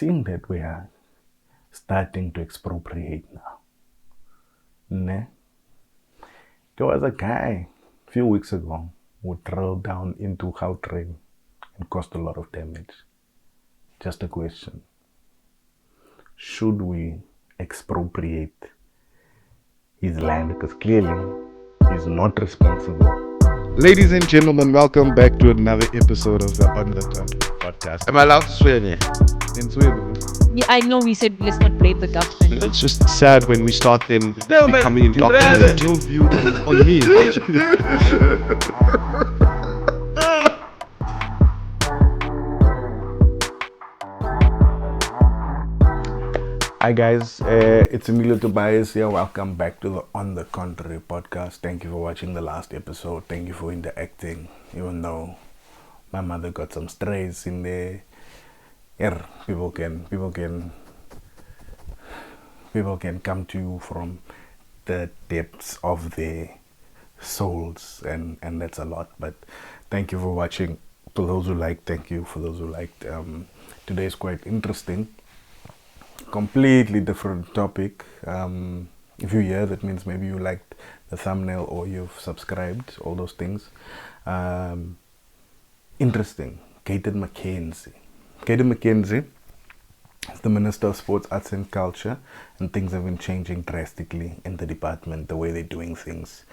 seeing that we are starting to expropriate now. Ne? There was a guy a few weeks ago who drilled down into Gautrain and caused a lot of damage. Just a question. Should we expropriate his land? Because clearly he's not responsible. Ladies and gentlemen, welcome back to another episode of the On the Country podcast. Am I allowed to swear here? In Sweden. Yeah, I know we said let's not blame the government. It's just sad when we start them becoming indoctrinated. Your view on me. Hi guys, it's Emilio Tobias here. Welcome back to the On the Contrary podcast. Thank you for watching the last episode. Thank you for interacting, even though my mother got some strays in there. Yeah, people can come to you from the depths of their souls, and that's a lot. But thank you for watching. For those who liked, thank you. For those who liked, today is quite interesting. Completely different topic. If you're here, that means maybe you liked the thumbnail or you've subscribed, all those things. Interesting. Gayton Mckenzie. Gayton Mckenzie is the Minister of Sports, Arts and Culture, and things have been changing drastically in the department, the way they're doing things.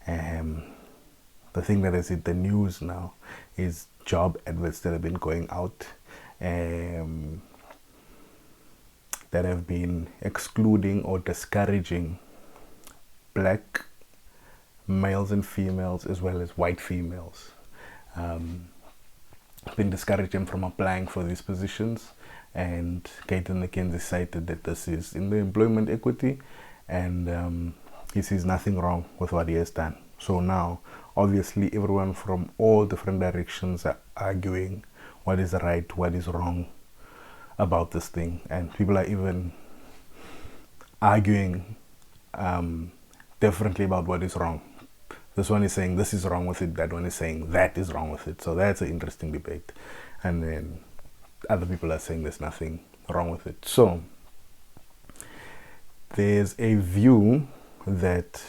The thing that is in the news now is job adverts that have been going out that have been excluding or discouraging black males and females as well as white females. Been discouraging from applying for these positions, and Gayton Mckenzie cited that this is in the employment equity, and he sees nothing wrong with what he has done. So now obviously everyone from all different directions are arguing what is right, what is wrong about this thing, and people are even arguing differently about what is wrong. This one is saying this is wrong with it, that one is saying that is wrong with it. So that's an interesting debate, and then other people are saying there's nothing wrong with it. So there's a view that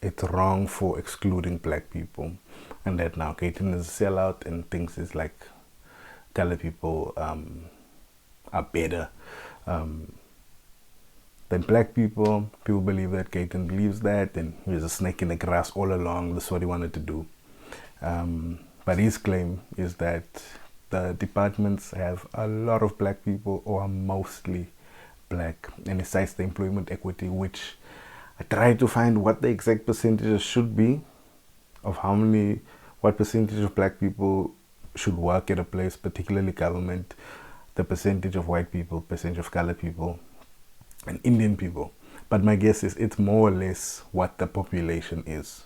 it's wrong for excluding black people, and that now Gayton is a sellout and thinks it's like colored people are better than black people. People believe that Gayton believes that, and he was a snake in the grass all along. That's what he wanted to do. But his claim is that the departments have a lot of black people, or are mostly black, and he cites the employment equity, which I tried to find what the exact percentages should be of what percentage of black people should work at a place, particularly government, the percentage of white people, percentage of colored people, and Indian people. But my guess is it's more or less what the population is.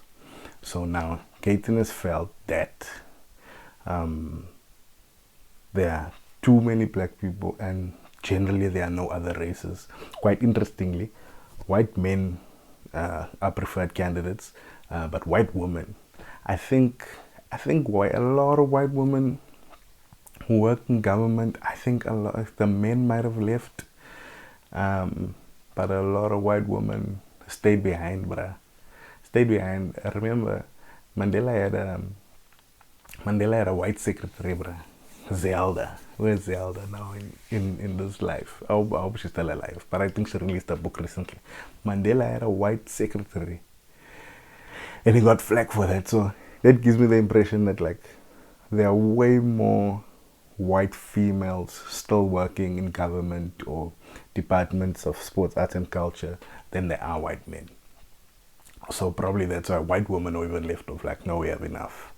So now Gayton has felt that there are too many black people, and generally there are no other races. Quite interestingly, white men are preferred candidates, but white women, I think a lot of white women who work in government, I think a lot of the men might have left, but a lot of white women stayed behind, stayed behind. I remember Mandela had a white secretary, Zelda. Where's Zelda now in this life? I hope she's still alive, but I think she released a book recently. Mandela had a white secretary, and he got flack for that. So that gives me the impression that like there are way more white females still working in government or departments of sports, arts and culture than there are white men. So probably that's why white women are even left off, like, no, we have enough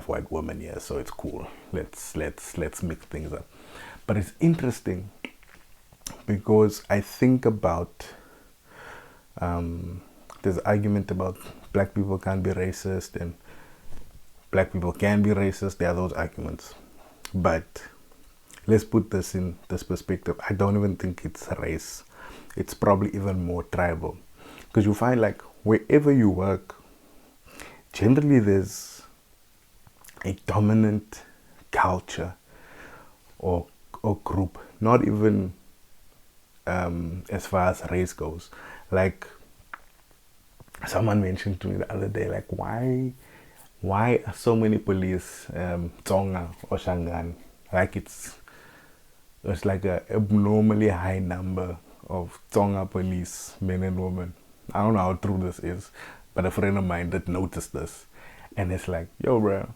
white women here, so it's cool, let's mix things up. But it's interesting because I think about there's argument about black people can't be racist and black people can be racist. There are those arguments, but let's put this in this perspective. I don't even think it's race. It's probably even more tribal, because you find like wherever you work, generally there's a dominant culture or or group, not even as far as race goes. Like someone mentioned to me the other day, like why are so many police Tsonga or Shangan? Like it's like a abnormally high number of Tsonga police, men and women. I don't know how true this is, but a friend of mine that noticed this, and it's like, yo, bro,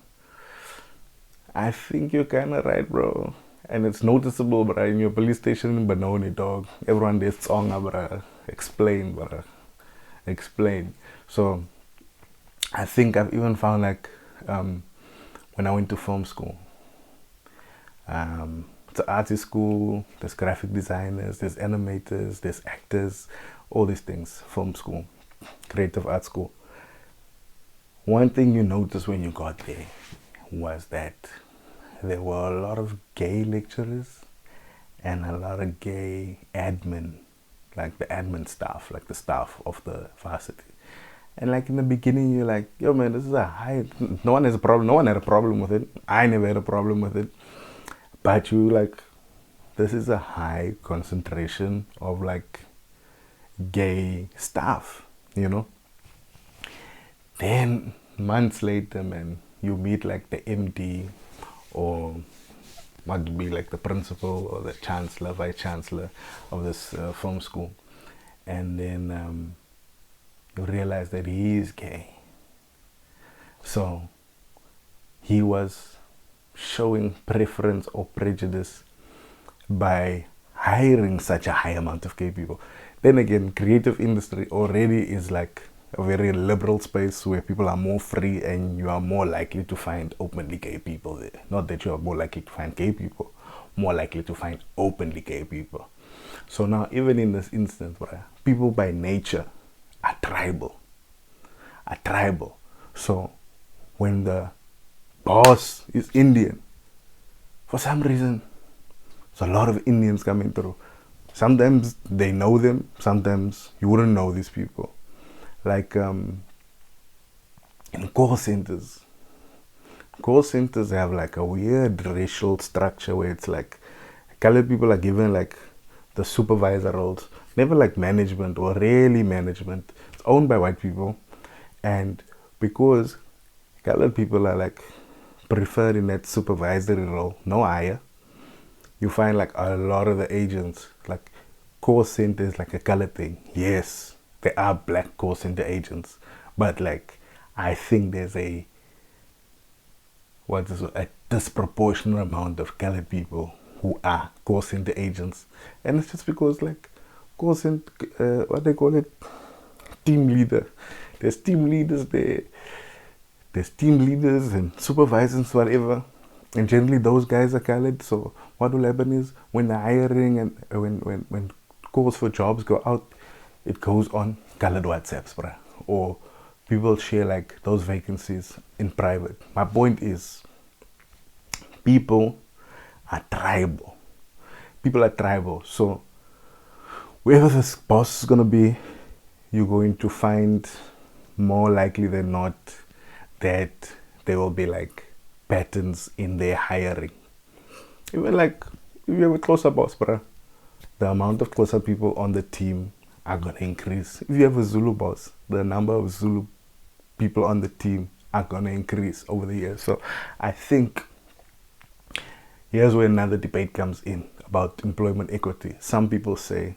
I think you're kind of right, bro. And it's noticeable, bro, in your police station in Benoni, dog. Everyone there's Tsonga, bro. Explain, bro. Explain. So I think I've even found, like, when I went to film school, it's an artist school, there's graphic designers, there's animators, there's actors, all these things. Film school, creative art school. One thing you notice when you got there was that there were a lot of gay lecturers and a lot of gay admin, like the admin staff, like the staff of the varsity. And like in the beginning, you're like, yo, man, this is a high, no one has a problem, no one had a problem with it. I never had a problem with it. But you like, this is a high concentration of like gay staff, you know? Then months later, man, you meet like the MD or might be like the principal or the chancellor, vice chancellor of this film school. And then you realize that he is gay. So he was showing preference or prejudice by hiring such a high amount of gay people. Then again, creative industry already is like a very liberal space where people are more free and you are more likely to find openly gay people there. Not that you are more likely to find gay people, more likely to find openly gay people. So now, even in this instance, people by nature are tribal. So when the boss is Indian, for some reason, there's a lot of Indians coming through. Sometimes they know them, sometimes you wouldn't know these people. Like in call centers have like a weird racial structure where it's like colored people are given like the supervisor roles, never like management or really management. It's owned by white people, and because colored people are like preferred in that supervisory role, no higher, you find like a lot of the agents, like call centers, like a colored thing. Yes, there are black call center agents, but like I think there's a disproportionate amount of colored people who are call center agents, and it's just because like call center, what they call it, team leader. There's team leaders there. There's team leaders and supervisors, whatever, and generally those guys are colored. So what will happen is when the hiring and when calls for jobs go out, it goes on colored WhatsApps, bruh, or people share like those vacancies in private. My point is, people are tribal. So wherever this boss is gonna be, you're going to find more likely than not that there will be like patterns in their hiring. Even like if you have a closer boss, bruh, the amount of closer people on the team are gonna increase. If you have a Zulu boss, the number of Zulu people on the team are gonna increase over the years. So I think here's where another debate comes in about employment equity. Some people say,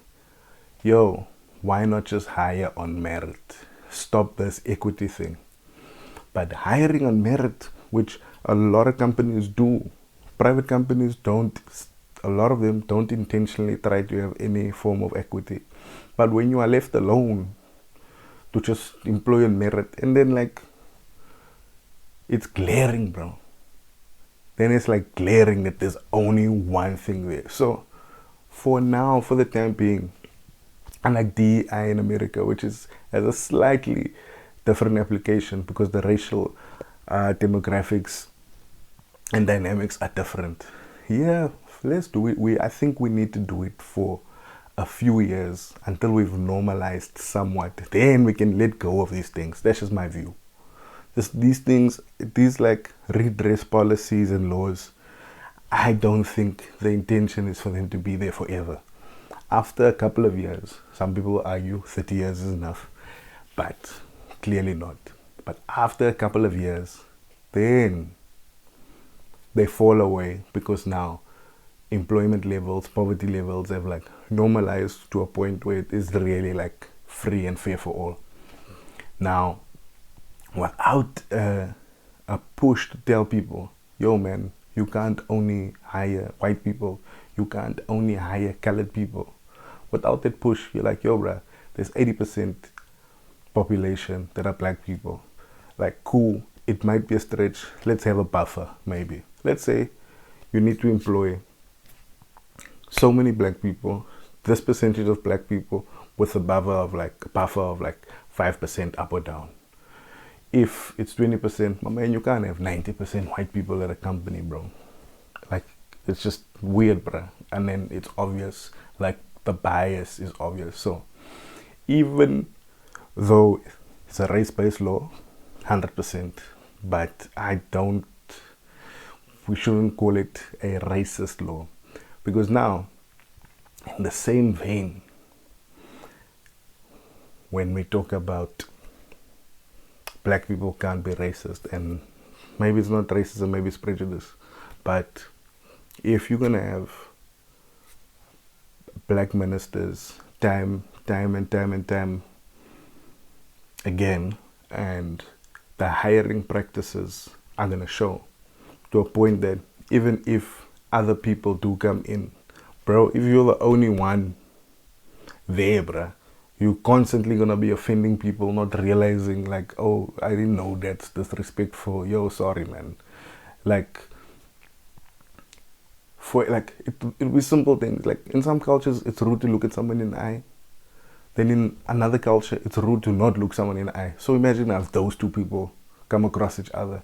yo, why not just hire on merit? Stop this equity thing. But hiring on merit, which a lot of companies do, private companies don't, a lot of them don't intentionally try to have any form of equity. But when you are left alone to just employ on merit, and then like, it's glaring, bro. Then it's like glaring that there's only one thing there. So for now, for the time being, unlike DEI in America, which has a slightly different application because the racial demographics and dynamics are different. Yeah, let's do it. I think we need to do it for a few years until we've normalized somewhat. Then we can let go of these things. That's just my view. These things, these like redress policies and laws, I don't think the intention is for them to be there forever. After a couple of years, some people argue 30 years is enough, but clearly not. But after a couple of years, then they fall away because now employment levels, poverty levels have like normalized to a point where it is really like free and fair for all. Now, without a push to tell people, yo man, you can't only hire white people, you can't only hire colored people. Without that push, you're like, yo bruh, there's 80% population that are black people. Like, cool, it might be a stretch, let's have a buffer maybe. Let's say you need to employ so many black people, this percentage of black people with a buffer of like 5% up or down. If it's 20%, my man, you can't have 90% white people at a company, bro. Like, it's just weird, bruh. And then it's obvious, like the bias is obvious. So even though it's a race-based law, 100%, but we shouldn't call it a racist law. Because now, in the same vein, when we talk about black people can't be racist, and maybe it's not racism, maybe it's prejudice, but if you're gonna have black ministers time and time again, and the hiring practices are gonna show to a point that even if other people do come in, bro, if you're the only one there, bruh, you're constantly gonna be offending people, not realizing like, oh, I didn't know that's disrespectful. Yo, sorry, man. Like, it'll be simple things. Like, in some cultures, it's rude to look at someone in the eye. Then in another culture, it's rude to not look someone in the eye. So imagine if those two people come across each other.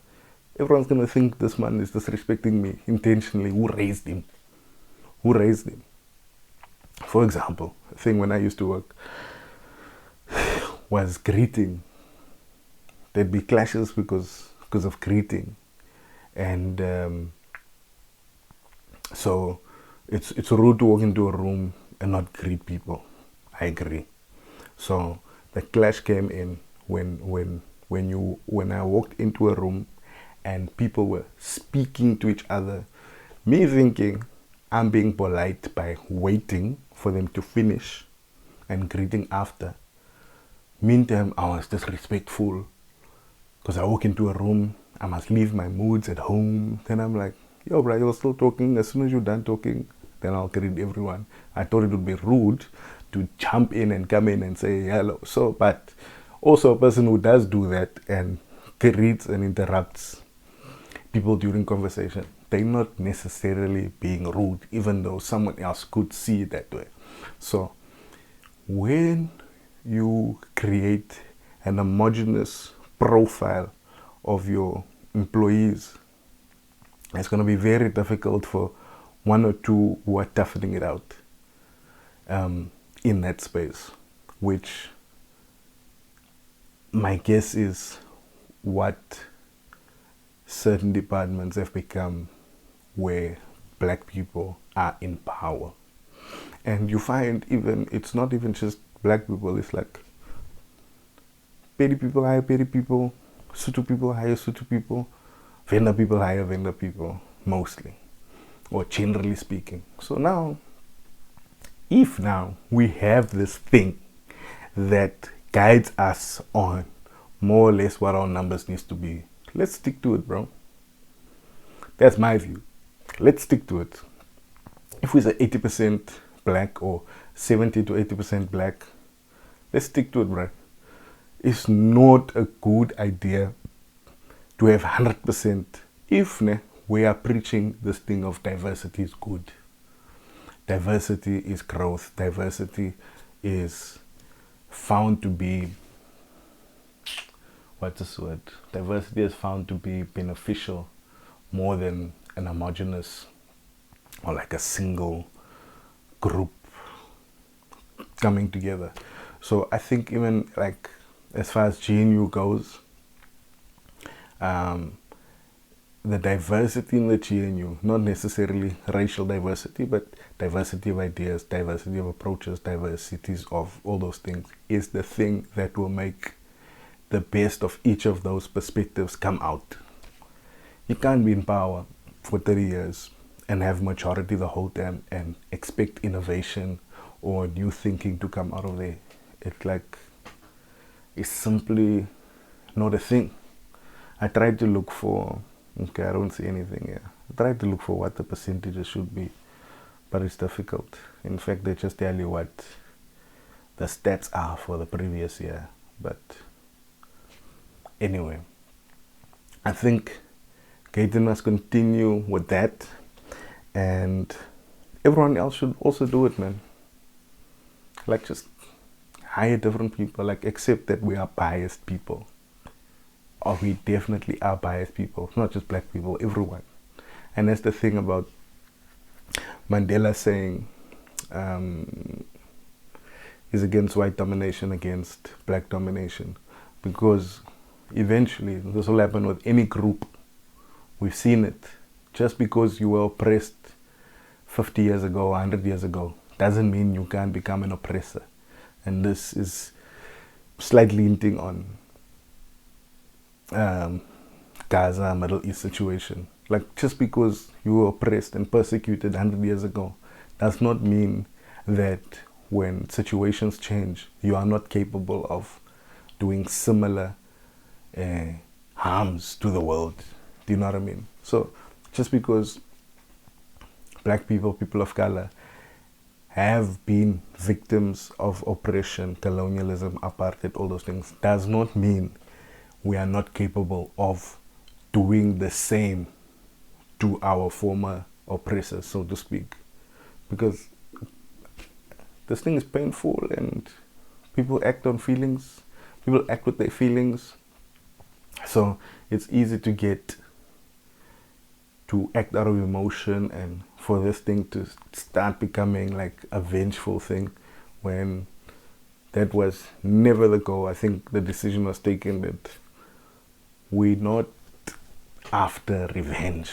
Everyone's gonna think this man is disrespecting me intentionally. Who raised him? Who raised him? For example, a thing when I used to work was greeting. There'd be clashes because of greeting, and so it's rude to walk into a room and not greet people. I agree. So the clash came in when I walked into a room and people were speaking to each other. Me thinking I'm being polite by waiting for them to finish and greeting after. Meantime, I was disrespectful because I walk into a room, I must leave my moods at home. Then I'm like, yo, bro, you're still talking. As soon as you're done talking, then I'll greet everyone. I thought it would be rude to jump in and come in and say hello. So, but also a person who does do that and greets and interrupts people during conversation, they're not necessarily being rude, even though someone else could see it that way. So when you create an homogeneous profile of your employees, it's going to be very difficult for one or two who are toughening it out in that space, which my guess is what certain departments have become, where black people are in power. And you find even, it's not even just black people, it's like petty people hire petty people, Sutu people hire Sutu people, vendor people hire vendor people, mostly, or generally speaking. So now, if now we have this thing that guides us on more or less what our numbers needs to be, let's stick to it, bro. That's my view. Let's stick to it. If we say 80% black or 70 to 80% black, let's stick to it, bro. It's not a good idea to have 100% if we are preaching this thing of diversity is good. Diversity is growth. Diversity is found to be, what's this word? Diversity is found to be beneficial more than an homogeneous or like a single group coming together. So I think even like as far as GNU goes, the diversity in the GNU, not necessarily racial diversity, but diversity of ideas, diversity of approaches, diversities of all those things, is the thing that will make the best of each of those perspectives come out. You can't be in power for 30 years and have majority the whole time and expect innovation or new thinking to come out of there. It's simply not a thing. I tried to look for, okay, I don't see anything here. I tried to look for what the percentages should be, but it's difficult. In fact, they just tell you what the stats are for the previous year. But anyway, I think Gayton must continue with that, and everyone else should also do it, man. Like, just hire different people, like, accept that we are biased people. Or we definitely are biased people, not just black people, everyone. And that's the thing about Mandela saying he's against white domination, against black domination, because eventually this will happen with any group. We've seen it. Just because you were oppressed 50 years ago, 100 years ago, doesn't mean you can't become an oppressor. And this is slightly hinting on Gaza, Middle East situation. Like, just because you were oppressed and persecuted 100 years ago does not mean that when situations change, you are not capable of doing similar harms to the world. Do you know what I mean? So, just because black people, people of color, have been victims of oppression, colonialism, apartheid, all those things, does not mean we are not capable of doing the same to our former oppressors, so to speak. Because this thing is painful and people act on feelings, people act with their feelings. So it's easy to act out of emotion, and for this thing to start becoming like a vengeful thing when that was never the goal. I think the decision was taken that we're not after revenge.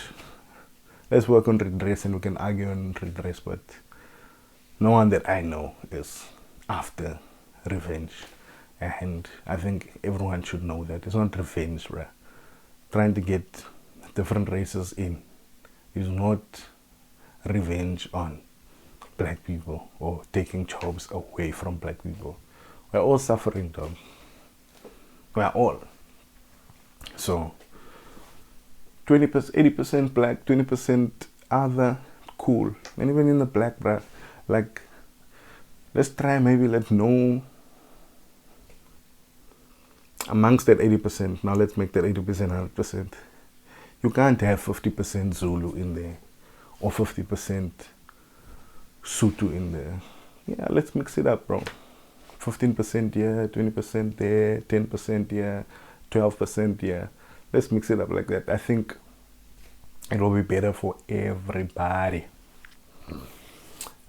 Let's work on redress, and we can argue on redress, but no one that I know is after revenge. And I think everyone should know that. It's not revenge, bruh. Trying to get different races in is not revenge on black people or taking jobs away from black people. We're all suffering, though. We're all. So 20%, 80% black, 20% other, cool. And even in the black, bruh, like, let's try maybe let no amongst that 80%. Now let's make that 80% 100%. You can't have 50% Zulu in there or 50% Sutu in there. Yeah, let's mix it up, bro. 15% here, 20% there, 10% here, 12% here. Let's mix it up like that. I think it will be better for everybody.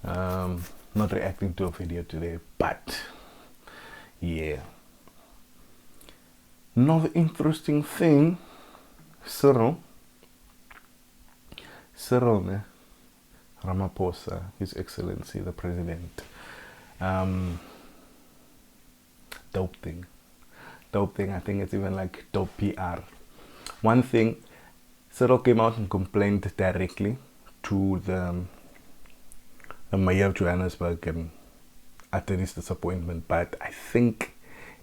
Not reacting to a video today, but yeah. Another interesting thing, Cyril Ramaphosa, His Excellency the President. Dope thing. I think it's even like dope PR. One thing, Cyril came out and complained directly to the mayor of Johannesburg and uttered his disappointment, but I think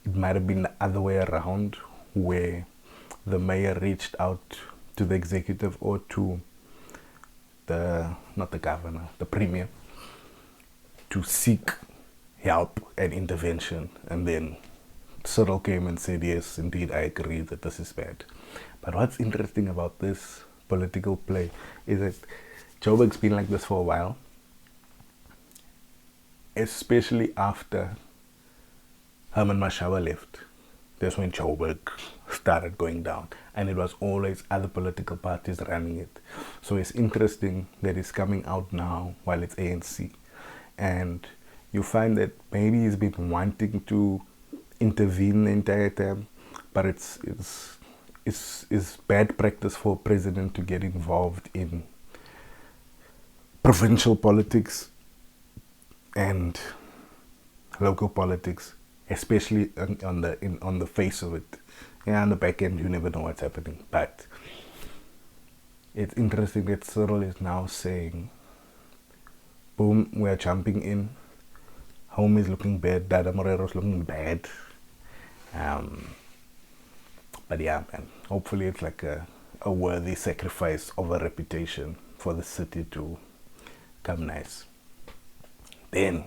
it might have been the other way around, where the mayor reached out to the executive or to not the governor, the premier, to seek help and intervention. And then Cyril came and said, yes, indeed, I agree that this is bad. But what's interesting about this political play is that Joburg's been like this for a while, especially after Herman Mashaba left. That's when Joburg started going down, and it was always other political parties running it. So it's interesting that it's coming out now while it's ANC, and you find that maybe he's been wanting to intervene the entire time, but it's is bad practice for a president to get involved in provincial politics and local politics, especially on the face of it. Yeah, on the back end, you never know what's happening. But it's interesting that Cyril is now saying, boom, we're jumping in. Home is looking bad. Dada Morero's looking bad. But yeah, man, hopefully it's like a worthy sacrifice of a reputation for the city to come nice. Then,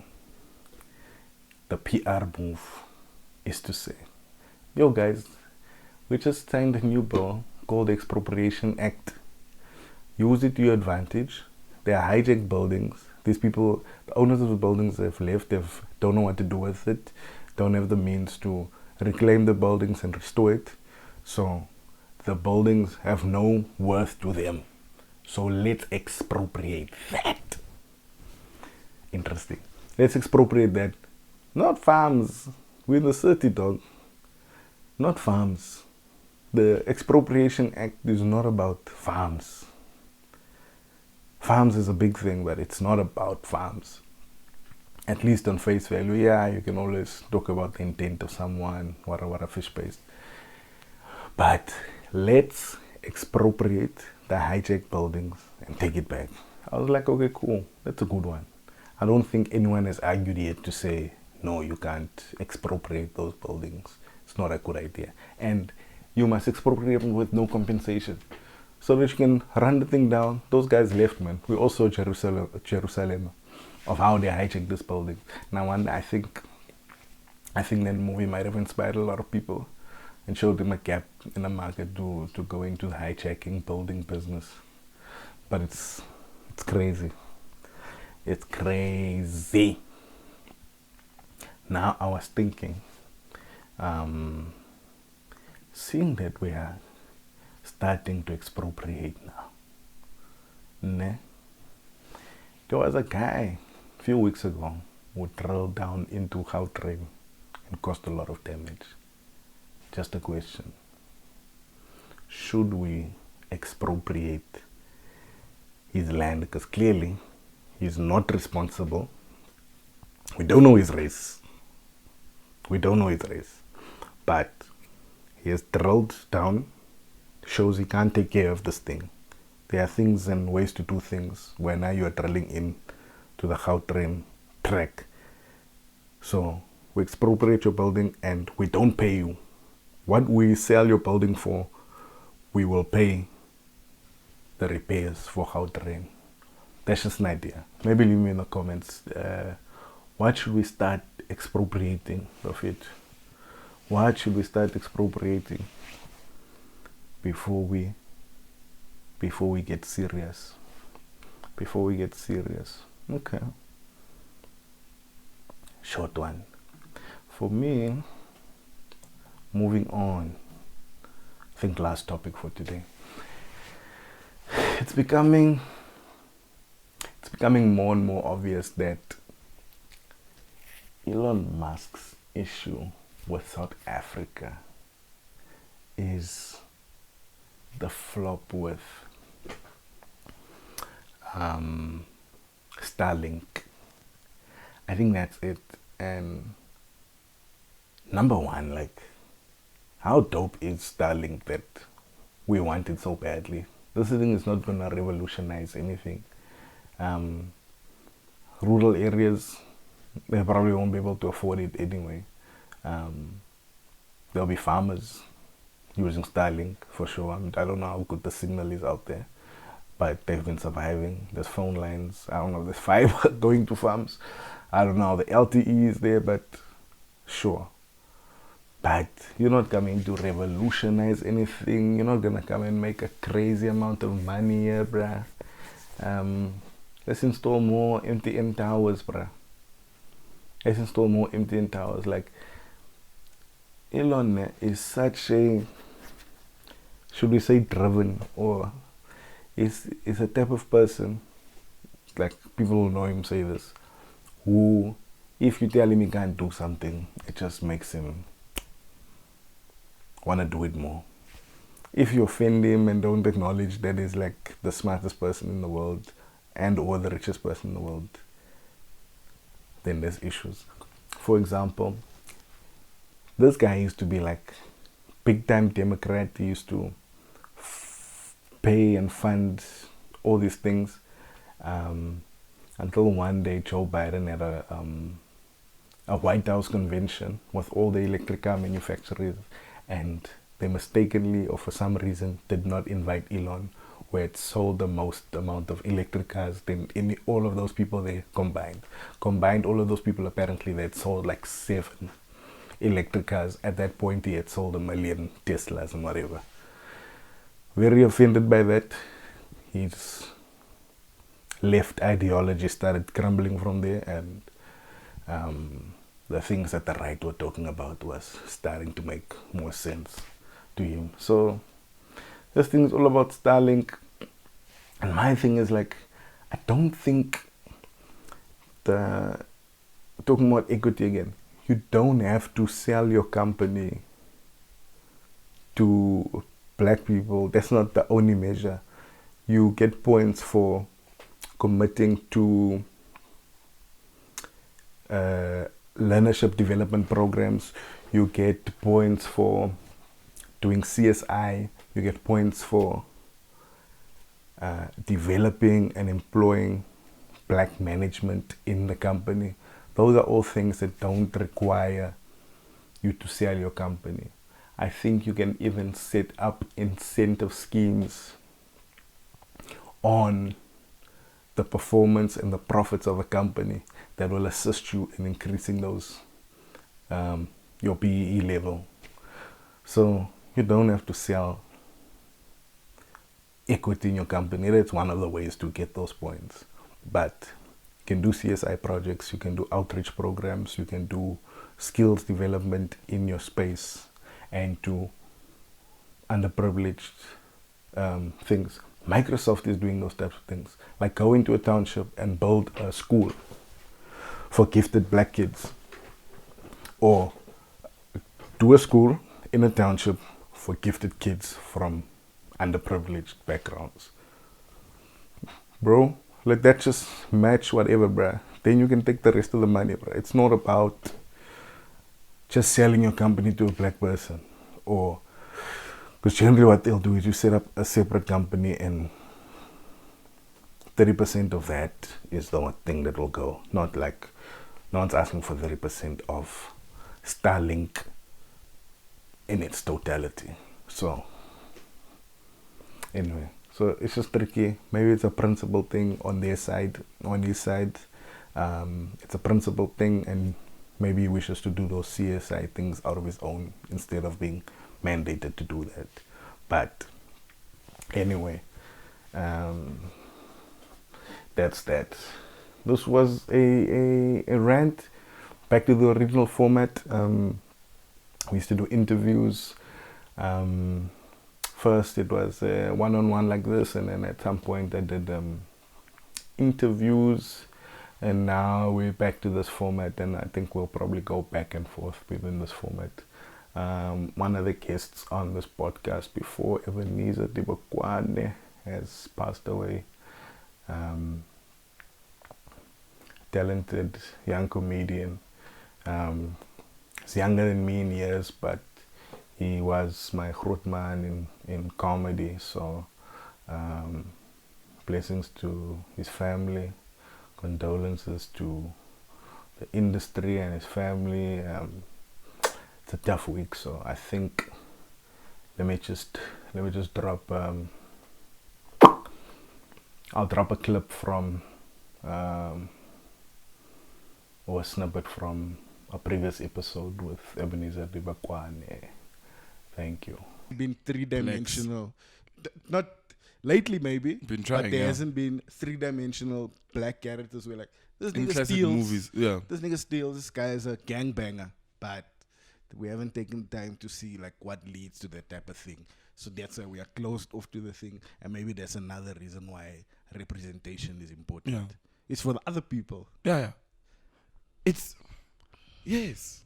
the PR move is to say, yo guys, we just signed a new bill called the Expropriation Act. Use it to your advantage. They are hijacked buildings. These people, the owners of the buildings, have left. They don't know what to do with it. Don't have the means to reclaim the buildings and restore it. So the buildings have no worth to them. So let's expropriate that. Interesting. Let's expropriate that. Not farms. We're in the city, dog. Not farms. The Expropriation Act is not about farms. Farms is a big thing, but it's not about farms. At least on face value, yeah, you can always talk about the intent of someone, what a fish paste. But let's expropriate the hijacked buildings and take it back. I was like, okay, cool. That's a good one. I don't think anyone has argued yet to say, no, you can't expropriate those buildings. It's not a good idea. And you must expropriate them with no compensation, so that you can run the thing down. Those guys left, man. We also Jerusalem of how they hijacked this building. Now, I think that movie might have inspired a lot of people and showed them a gap in the market to go into the hijacking building business. But it's crazy. It's crazy. Now I was thinking, seeing that we are starting to expropriate now, ne? There was a guy a few weeks ago who drilled down into Gautrain and caused a lot of damage. Just a question. Should we expropriate his land? Because clearly he's not responsible. We don't know his race. But he has drilled down, shows he can't take care of this thing. There are things and ways to do things where now you are drilling in to the Gautrain track. So we expropriate your building and we don't pay you. What we sell your building for, we will pay the repairs for Gautrain. That's just an idea. Maybe leave me in the comments. What should we start expropriating of it? What should we start expropriating before we get serious? Okay. Short one. For me, moving on. I think last topic for today. It's becoming more and more obvious that Elon Musk's issue with South Africa is the flop with Starlink. I think that's it. And number one, like, how dope is Starlink that we want it so badly? This thing is not gonna revolutionize anything. Rural areas, they probably won't be able to afford it anyway. There'll be farmers using Starlink for sure. I don't know how good the signal is out there, but they've been surviving. There's phone lines. I don't know, there's fiber going to farms. I don't know how the LTE is there, but sure. But you're not coming to revolutionize anything. You're not gonna come and make a crazy amount of money here, bruh. Let's install more MTN towers, bruh. Let's install more MTN towers. Like, Elon is such a, should we say, driven, or is a type of person, like people who know him say this, who, if you tell him he can't do something, it just makes him want to do it more. if you offend him and don't acknowledge that he's like the smartest person in the world and or the richest person in the world, then there's issues. For example, this guy used to be like big time Democrat. He used to pay and fund all these things until one day Joe Biden had a White House convention with all the electric car manufacturers, and they mistakenly or for some reason did not invite Elon, where it sold the most amount of electric cars than all of those people they combined all of those people. Apparently they had sold like 7 electric cars. At that point he had sold 1 million Teslas and whatever. Very offended by that. His left ideology started crumbling from there, and the things that the right were talking about was starting to make more sense to him. So this thing is all about Starlink, and my thing is like, I don't think talking about equity again, you don't have to sell your company to black people. That's not the only measure. You get points for committing to learnership development programs. You get points for doing CSI. You get points for developing and employing black management in the company. Those are all things that don't require you to sell your company. I think you can even set up incentive schemes on the performance and the profits of a company that will assist you in increasing those your PEE level. So you don't have to sell equity in your company. That's one of the ways to get those points. But you can do CSI projects, you can do outreach programs, you can do skills development in your space, and to underprivileged things. Microsoft is doing those types of things, like go into a township and build a school for gifted black kids, or do a school in a township for gifted kids from underprivileged backgrounds. Bro, let that just match whatever, bruh. Then you can take the rest of the money, bruh. It's not about just selling your company to a black person, or because generally what they'll do is you set up a separate company and 30% of that is the one thing that will go. Not like, no one's asking for 30% of Starlink in its totality. So anyway, so it's just tricky. Maybe it's a principle thing on their side, on his side. It's a principle thing, and maybe he wishes to do those CSI things out of his own instead of being mandated to do that. But anyway, that's that. This was a rant. Back to the original format. We used to do interviews. First it was one-on-one like this, and then at some point I did interviews, and now we're back to this format, and I think we'll probably go back and forth within this format. One of the guests on this podcast before, Ebenhazer Dibakwane, has passed away. Talented young comedian. He's younger than me in years, but he was my groot man in comedy. So blessings to his family, condolences to the industry and his family. It's a tough week, so I think let me just drop I'll drop a clip from or a snippet from a previous episode with Ebenhazer Dibakwane. Thank you. Been three-dimensional, not lately maybe, Been trying, but there yeah. hasn't been three-dimensional black characters where like this In nigga classic steals, movies, yeah. this nigga steals, this guy is a gangbanger, but we haven't taken time to see like what leads to that type of thing. So that's why we are closed off to the thing, and maybe that's another reason why representation is important. Yeah. It's for the other people. Yeah. It's yes,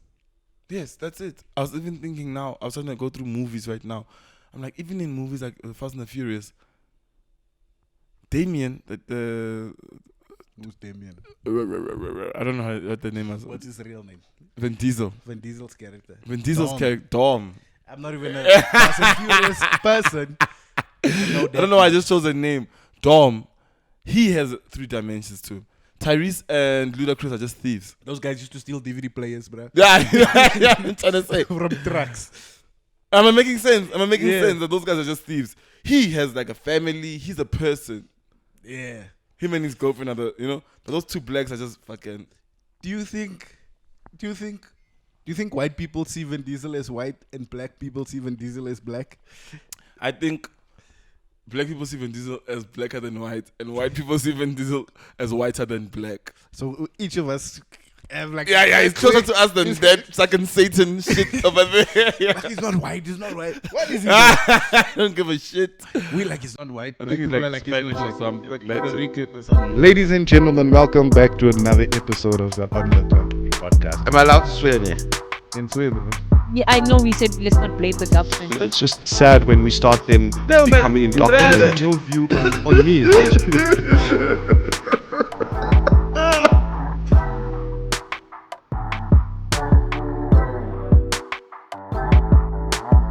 that's it. I was even thinking now. I was trying to go through movies right now. I'm like, even in movies like Fast and the Furious, Damien, Who's Damien? I don't know what the name is. What's his real name? Vin Diesel. Vin Diesel's character. Vin Diesel's Dom. character, Dom. I'm not even a Fast and Furious person. I don't know why I just chose a name. Dom. He has 3 dimensions too. Tyrese and Ludacris are just thieves. Those guys used to steal DVD players, bro. Yeah, I'm trying to say. From trucks. Am I making sense? Am I making Yeah. sense that those guys are just thieves? He has like a family. He's a person. Yeah. Him and his girlfriend are but those 2 blacks are just fucking. Do you think white people see Vin Diesel as white and black people see Vin Diesel as black? I think black people see Vin Diesel as blacker than white, and white people see Vin Diesel as whiter than black. So each of us have like Yeah, it's closer to us than that fucking Satan shit over there. Like, he's not white. What is he? I don't give a shit. We like he's not white. I think he's like Spanish or something. Ladies and gentlemen, welcome back to another episode of the Undertone podcast. Am I allowed to swear there? In Sweden. Yeah, I know we said let's not blame the government. It's just sad when we start them becoming indoctrinated. Your view on me.